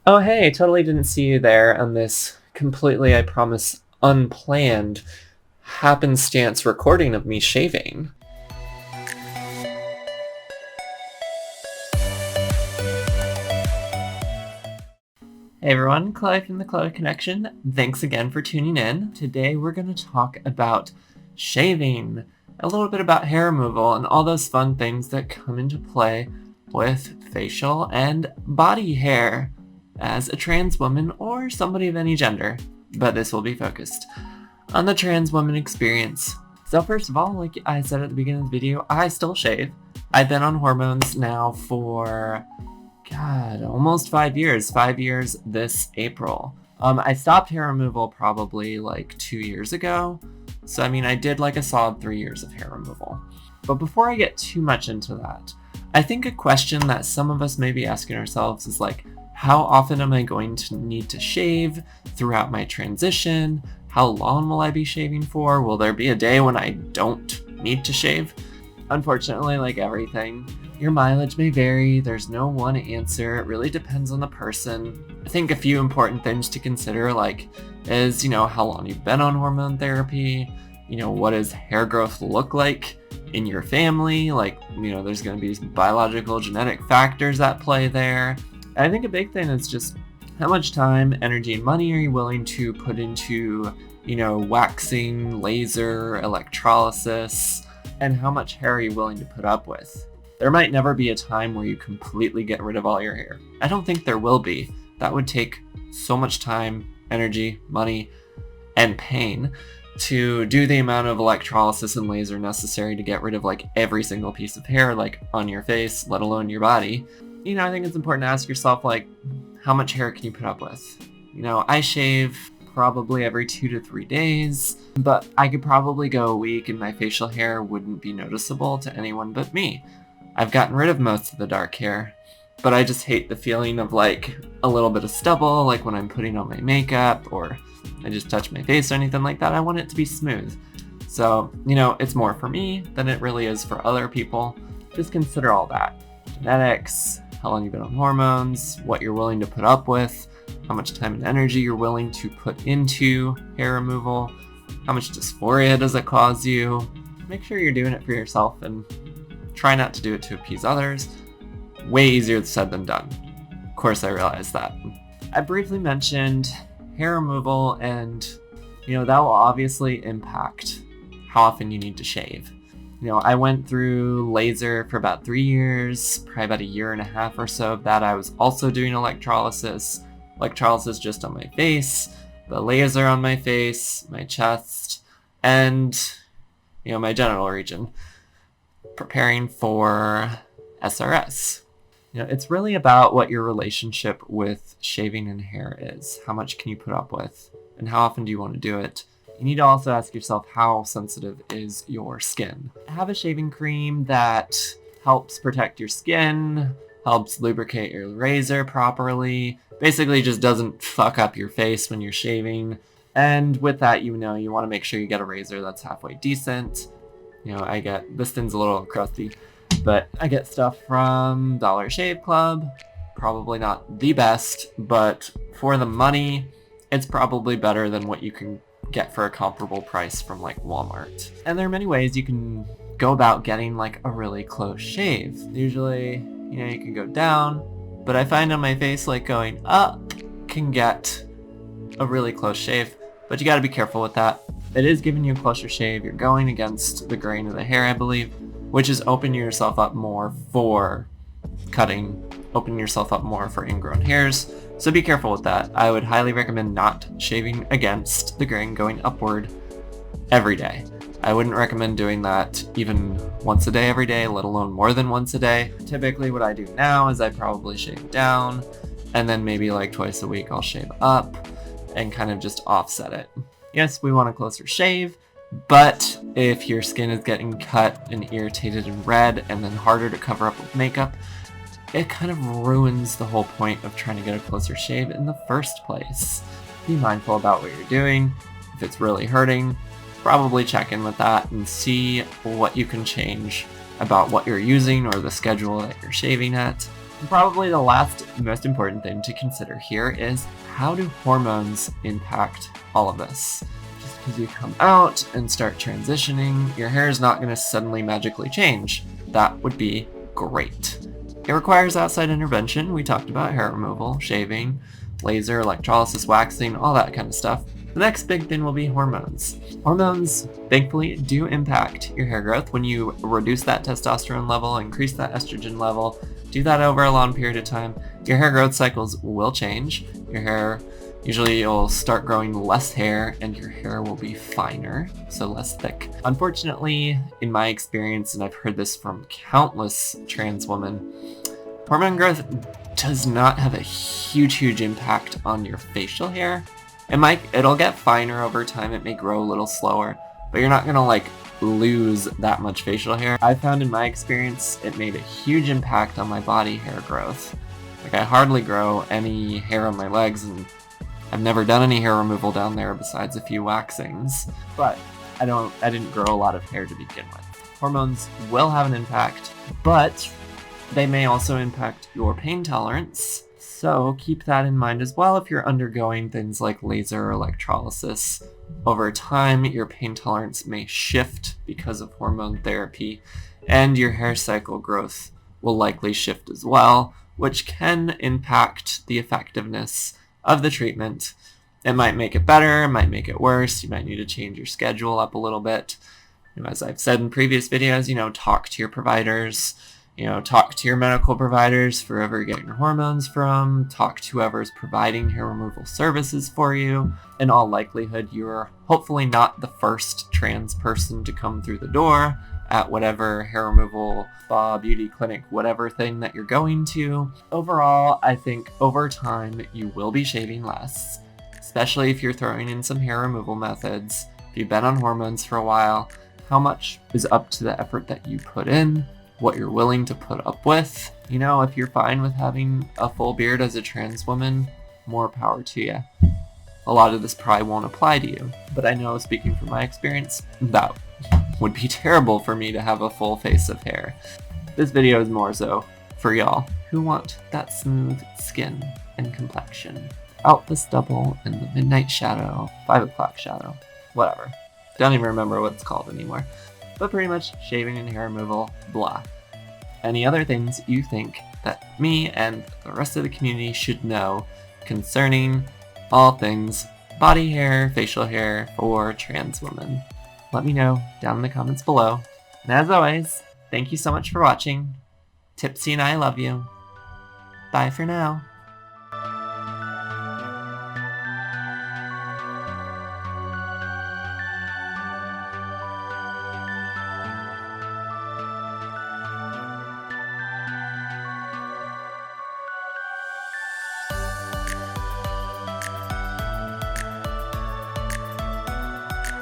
Oh, hey, totally didn't see you there on this completely, I promise, unplanned happenstance recording of me shaving. Hey everyone, Chloe from the Chloe Connection. Thanks again for tuning in. Today we're going to talk about shaving, a little bit about hair removal, and all those fun things that come into play with facial and body hair as a trans woman or somebody of any gender. But this will be focused on the trans woman experience. So first of all, like I said at the beginning of the video, I still shave. I've been on hormones now for almost 5 years. 5 years this April. I stopped hair removal probably like 2 years ago. So I mean, I did like a solid 3 years of hair removal. But before I get too much into that, I think a question that some of us may be asking ourselves is like, how often am I going to need to shave throughout my transition? How long will I be shaving for? Will there be a day when I don't need to shave? Unfortunately, like everything, your mileage may vary. There's no one answer. It really depends on the person. I think a few important things to consider is, how long you've been on hormone therapy, what does hair growth look like in your family? There's going to be biological genetic factors at play there. And I think a big thing is just how much time, energy, and money are you willing to put into, waxing, laser, electrolysis, and how much hair are you willing to put up with? There might never be a time where you completely get rid of all your hair. I don't think there will be. That would take so much time, energy, money, and pain to do the amount of electrolysis and laser necessary to get rid of every single piece of hair on your face, let alone your body. I think it's important to ask yourself how much hair can you put up with? I shave probably every 2 to 3 days, but I could probably go a week and my facial hair wouldn't be noticeable to anyone but me. I've gotten rid of most of the dark hair, but I just hate the feeling of a little bit of stubble, when I'm putting on my makeup or I just touch my face or anything like that. I want it to be smooth. So, it's more for me than it really is for other people. Just consider all that. Genetics, how long you've been on hormones, what you're willing to put up with, how much time and energy you're willing to put into hair removal, how much dysphoria does it cause you. Make sure you're doing it for yourself and try not to do it to appease others. Way easier said than done. Of course, I realize that. I briefly mentioned hair removal, and that will obviously impact how often you need to shave. I went through laser for about 3 years, probably about a year and a half or so of that. I was also doing electrolysis just on my face, the laser on my face, my chest, and my genital region, preparing for SRS. It's really about what your relationship with shaving and hair is. How much can you put up with, and how often do you want to do it? You need to also ask yourself, how sensitive is your skin? Have a shaving cream that helps protect your skin, helps lubricate your razor properly, basically just doesn't fuck up your face when you're shaving. And with that, you want to make sure you get a razor that's halfway decent. This thing's a little crusty, but I get stuff from Dollar Shave Club. Probably not the best, but for the money, it's probably better than what you can get for a comparable price from Walmart. And there are many ways you can go about getting a really close shave. Usually, you can go down, but I find on my face going up can get a really close shave, but you got to be careful with that. It is giving you a closer shave. You're going against the grain of the hair, I believe, which is opening yourself up more for cutting, opening yourself up more for ingrown hairs. So be careful with that. I would highly recommend not shaving against the grain, going upward every day. I wouldn't recommend doing that even once a day every day, let alone more than once a day. Typically what I do now is I probably shave down, and then maybe twice a week I'll shave up and kind of just offset it. Yes, we want a closer shave, but if your skin is getting cut and irritated and red and then harder to cover up with makeup, it kind of ruins the whole point of trying to get a closer shave in the first place. Be mindful about what you're doing. If it's really hurting, probably check in with that and see what you can change about what you're using or the schedule that you're shaving at. And probably the last most important thing to consider here is, how do hormones impact all of this? Just because you come out and start transitioning, your hair is not going to suddenly magically change. That would be great. It requires outside intervention. We talked about hair removal, shaving, laser, electrolysis, waxing, all that kind of stuff. The next big thing will be hormones. Hormones, thankfully, do impact your hair growth. When you reduce that testosterone level, increase that estrogen level, do that over a long period of time, your hair growth cycles will change. Your hair, usually you'll start growing less hair and your hair will be finer, so less thick. Unfortunately, in my experience, and I've heard this from countless trans women, hormone growth does not have a huge impact on your facial hair. It'll get finer over time, it may grow a little slower, but you're not gonna lose that much facial hair. I found in my experience, it made a huge impact on my body hair growth. I hardly grow any hair on my legs, and I've never done any hair removal down there besides a few waxings, but I didn't grow a lot of hair to begin with. Hormones will have an impact, but they may also impact your pain tolerance. So keep that in mind as well if you're undergoing things like laser or electrolysis. Over time, your pain tolerance may shift because of hormone therapy, and your hair cycle growth will likely shift as well, which can impact the effectiveness of the treatment. It might make it better, it might make it worse, you might need to change your schedule up a little bit. As I've said in previous videos, talk to your providers. Talk to your medical providers for whoever you're getting your hormones from, talk to whoever's providing hair removal services for you. In all likelihood, you're hopefully not the first trans person to come through the door at whatever hair removal, spa, beauty clinic, whatever thing that you're going to. Overall, I think over time, you will be shaving less, especially if you're throwing in some hair removal methods. If you've been on hormones for a while, how much is up to the effort that you put in, what you're willing to put up with. If you're fine with having a full beard as a trans woman, more power to you. A lot of this probably won't apply to you, but I know, speaking from my experience, that would be terrible for me to have a full face of hair. This video is more so for y'all who want that smooth skin and complexion. Out the stubble and the midnight shadow, 5 o'clock shadow, whatever. Don't even remember what it's called anymore. But pretty much shaving and hair removal, blah. Any other things you think that me and the rest of the community should know concerning all things body hair, facial hair for trans women? Let me know down in the comments below. And as always, thank you so much for watching. Tipsy and I love you. Bye for now.